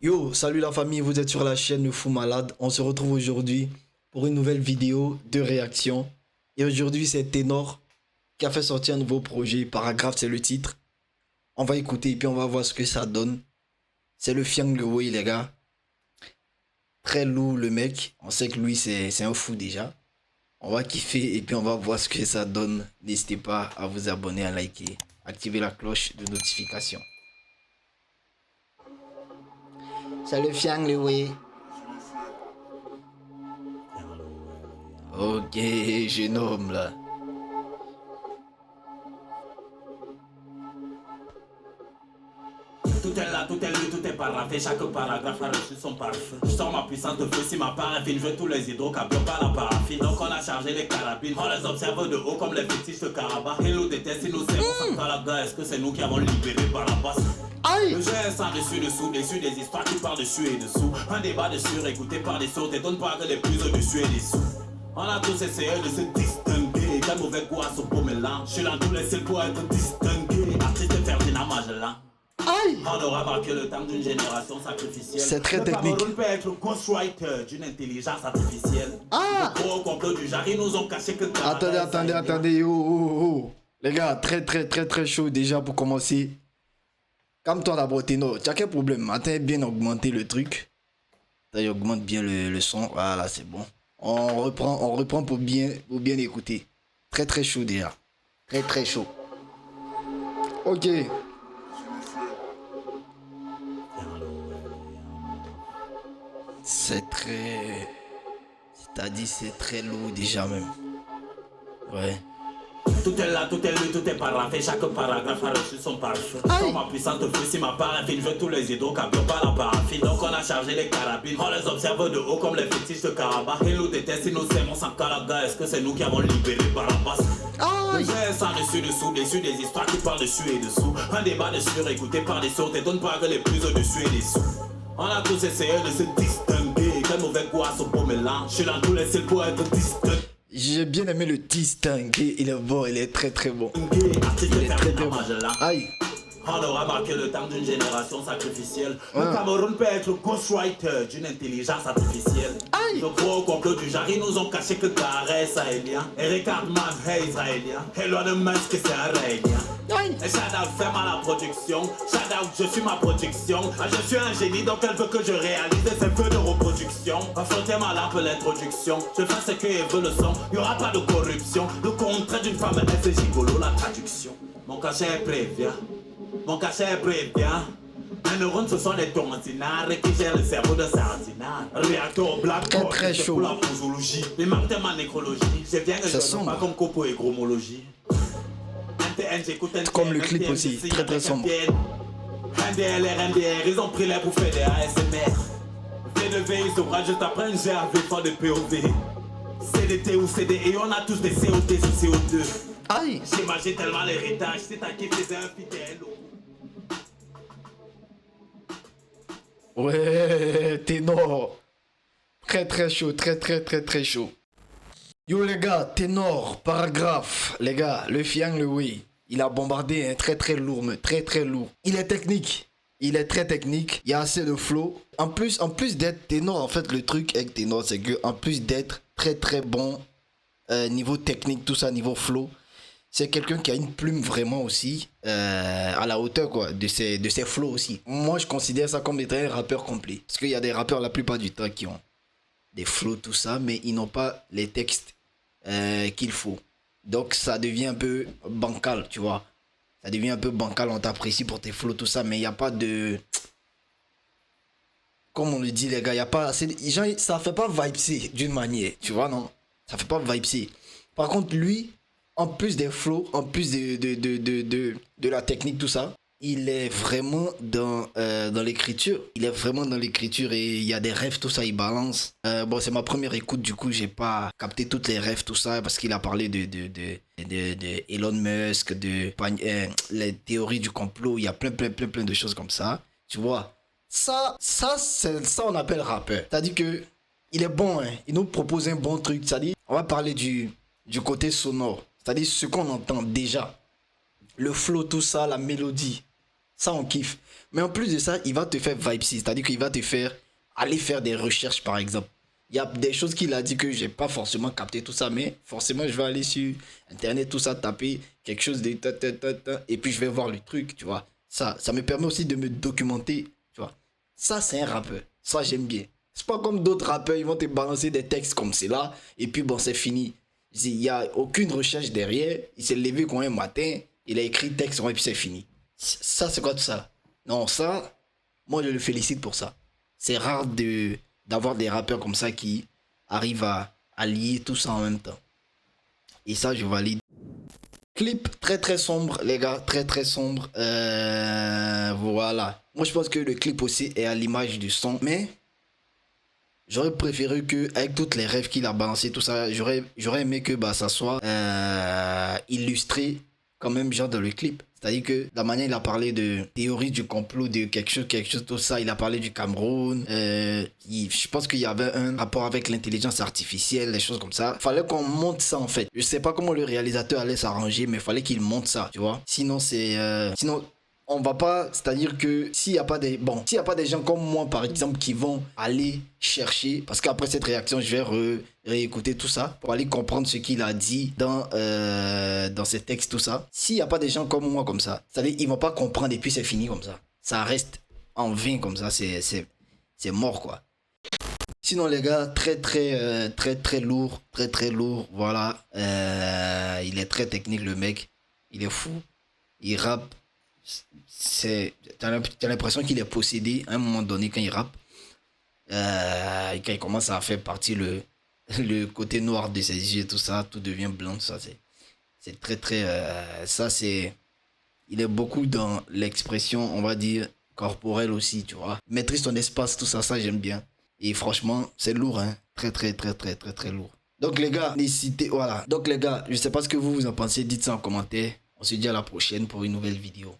Yo, salut la famille, vous êtes sur la chaîne Le Fou Malade. On se retrouve aujourd'hui pour une nouvelle vidéo de réaction. Et aujourd'hui, c'est Ténor qui a fait sortir un nouveau projet. Paragraphe, c'est le titre. On va écouter et puis on va voir ce que ça donne. C'est le Fiang Le Way, les gars. Très lourd le mec. On sait que lui, c'est un fou déjà. On va kiffer et puis on va voir ce que ça donne. N'hésitez pas à vous abonner, à liker, activer la cloche de notification. C'est le Fiang Le Way. Ok, jeune homme là. Tout est là, tout est lu, tout est paragraphe, chaque paragraphe a reçu son parfum. Je sors ma puissante feu, si ma paraffine, je veux tous les hydrocarbures par la paraffine. Donc on a chargé les carabines, on les observe de haut comme les fétiches de Karabakh. Ils nous détestent, ils nous aiment, on s'en la est-ce que c'est nous qui avons libéré Barabas? Le jeu est sans dessus des histoires qui parlent dessus et dessous. Un débat dessus, écouté par des sourds, t'étonne pas que les plus au-dessus et dessous. On a tous essayé de se distinguer, quel mauvais goût à ce beau mélange. Je suis dans tous les ciels pour être distingué, artiste Ferdinand Magellan. On aura marqué le temps d'une génération sacrificielle. C'est très technique. Le Cameroun peut être le ghostwriter d'une intelligence artificielle. Le gros complot du genre, ils nous ont caché que... Attendez, oh. Les gars, très chaud déjà pour commencer. Calme-toi d'abord, Ténor. Tu as quel problème? Attends, bien augmenter le truc. Ça augmente bien le son. Voilà, c'est bon. On reprend pour bien écouter. Très chaud déjà. Très chaud. Ok. C'est très... C'est-à-dire c'est très lourd déjà même. Ouais. Tout est là, tout est lu, tout est paragraphe, chaque paragraphe a reçu son parfum. Comme ma puissante feu, si ma paraffine, je veux tous les hydrocarbures par la paraffine. Donc on a chargé les carabines, on les observe de haut comme les fétiches de Karabakh. Ils nous détestent, ils nous aiment, on s'en calaga. Est-ce que c'est nous qui avons libéré Barabas? Le jeu est sans dessus des histoires qui parlent dessus et dessous. Un débat dessus, écouté par des sourds, t'étonne pas que les plus au-dessus et dessous. On a tous essayé de se distinguer, quel mauvais goût à ce beau mélange. Je suis dans tous les ciels pour être distingué. J'ai bien aimé le distinguer, il est bon, il est très bon. Il est très bon. Aïe. On aura marqué le temps d'une génération sacrificielle. Le Cameroun peut être le ghostwriter d'une intelligence artificielle. Le gros complot du genre, ils nous ont caché que Kara est sahélien. Eric Hartman est israélien. Elon Musk c'est un raélien. Et Shadow fait mal à la production. Shadow, je suis ma production. Je suis un génie donc elle veut que je réalise ses vœux de reproduction. Flotter ma lampe l'introduction. Je fais ce que veut le son. Il n'y aura pas de corruption. Le contraire d'une femme est c'est gigolo la traduction. Mon cachet prévient. Mon cachet prévient. Les neurones ce sont les tourmentinards qui gèrent le cerveau de sardinard. Réacteur black très chaud pour la posologie. Les marques de ma nécrologie. Je viens que je ne pas comme copo et gromologie. Comme le clip aussi, très sombre. NDR, ils ont pris l'air pour faire des ASMR. V2V, ils ouvrent juste après un GAV fort de POV. CDT ou CDE, on a tous des COT sur CO2. Aïe. J'imagine tellement l'héritage, c'est à qui faisait un fidèle. Ouais, Ténor. Très chaud, très chaud. Yo les gars, Ténor, paragraphe. Les gars, le Fiang Le Way. Il a bombardé, hein, très lourd, mais très lourd. Il est technique. Il est très technique. Il y a assez de flow. En plus d'être Ténor, en fait, le truc avec Ténor, c'est que en plus d'être très bon niveau technique, tout ça, niveau flow, c'est quelqu'un qui a une plume vraiment aussi à la hauteur quoi, de ses flows aussi. Moi, je considère ça comme étant un rappeur complet. Parce qu'il y a des rappeurs la plupart du temps qui ont des flows, tout ça, mais ils n'ont pas les textes qu'il faut. Donc ça devient un peu bancal, tu vois. Ça devient un peu bancal, on t'apprécie pour tes flows, tout ça, mais il n'y a pas de... Comme on le dit les gars, il n'y a pas... Ça fait pas vibes d'une manière, tu vois, non? Ça fait pas vibes. Par contre, lui, en plus des flows, en plus de la technique, tout ça, il est vraiment dans l'écriture. Il est vraiment dans l'écriture et il y a des rêves, tout ça, il balance. Bon, c'est ma première écoute, du coup, j'ai pas capté toutes les rêves, tout ça, parce qu'il a parlé de Elon Musk, les théories du complot. Il y a plein de choses comme ça. Tu vois, ça on appelle rappeur. C'est-à-dire que il est bon, hein. Il nous propose un bon truc. C'est-à-dire, on va parler du côté sonore. C'est-à-dire ce qu'on entend déjà. Le flow, tout ça, la mélodie. Ça, on kiffe. Mais en plus de ça, il va te faire vibes, c'est-à-dire qu'il va te faire aller faire des recherches, par exemple. Il y a des choses qu'il a dit que j'ai pas forcément capté tout ça, mais forcément, je vais aller sur Internet, tout ça, taper quelque chose de et puis je vais voir le truc, tu vois. Ça me permet aussi de me documenter, tu vois. Ça, c'est un rappeur. Ça, j'aime bien. C'est pas comme d'autres rappeurs, ils vont te balancer des textes comme c'est là, et puis bon, c'est fini. Il n'y a aucune recherche derrière. Il s'est levé quand un matin, il a écrit texte, et puis c'est fini. Ça, c'est quoi tout ça? Non, ça, moi, je le félicite pour ça. C'est rare d'avoir des rappeurs comme ça qui arrivent à lier tout ça en même temps. Et ça, je valide. Clip très très sombre, les gars, très très sombre. Voilà. Moi, je pense que le clip aussi est à l'image du son, mais j'aurais préféré que, avec toutes les rêves qu'il a balancé, tout ça, j'aurais aimé que bah, ça soit illustré quand même, genre dans le clip. C'est-à-dire que la manière il a parlé de théorie du complot, de quelque chose, tout ça, il a parlé du Cameroun. Je pense qu'il y avait un rapport avec l'intelligence artificielle, des choses comme ça. Fallait qu'on monte ça en fait. Je sais pas comment le réalisateur allait s'arranger, mais fallait qu'il monte ça, tu vois. Sinon, sinon, on va pas, c'est-à-dire que s'il y a pas des gens comme moi par exemple qui vont aller chercher, parce qu'après cette réaction je vais réécouter tout ça pour aller comprendre ce qu'il a dit dans ses textes, tout ça. S'il y a pas des gens comme moi comme ça, c'est-à-dire ils vont pas comprendre et puis c'est fini comme ça reste en vain comme ça, c'est mort quoi. Sinon les gars, très lourd, très lourd, voilà. Il est très technique le mec, il est fou, il rappe. T'as l'impression qu'il est possédé à un moment donné quand il rappe. Quand il commence à faire partie le côté noir de ses yeux, tout ça, tout devient blanc, ça c'est très ça c'est, il est beaucoup dans l'expression, on va dire corporelle aussi, tu vois. Maîtrise ton espace, tout ça, ça j'aime bien. Et franchement, c'est lourd, hein. Très lourd. Donc les gars, voilà. Donc les gars, je sais pas ce que vous en pensez, dites ça en commentaire. On se dit à la prochaine pour une nouvelle vidéo.